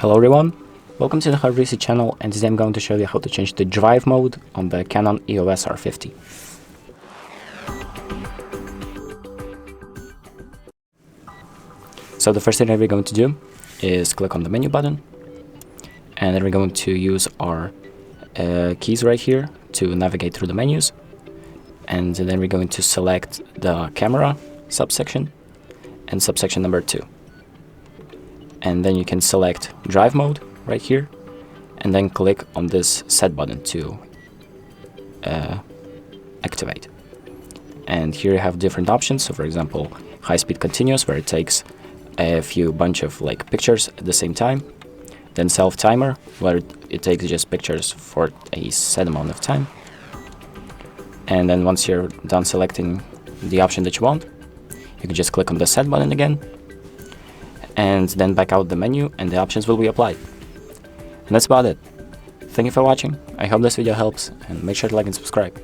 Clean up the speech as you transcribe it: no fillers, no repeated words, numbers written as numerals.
Hello everyone, welcome to the HardReset channel, and today I'm going to show you how to change the drive mode on the CANON EOS R50. So the first thing that we're going to do is click on the menu button, and then we're going to use our keys right here to navigate through the menus, and then we're going to select the camera subsection and subsection number 2. And then you can select drive mode right here, and then click on this set button to activate. And here you have different options. So for example, high speed continuous, where it takes a bunch of pictures at the same time. Then self timer, where it takes just pictures for a set amount of time. And then once you're done selecting the option that you want, you can just click on the set button again, and then back out the menu, and the options will be applied. And that's about it. Thank you for watching. I hope this video helps, and make sure to like and subscribe.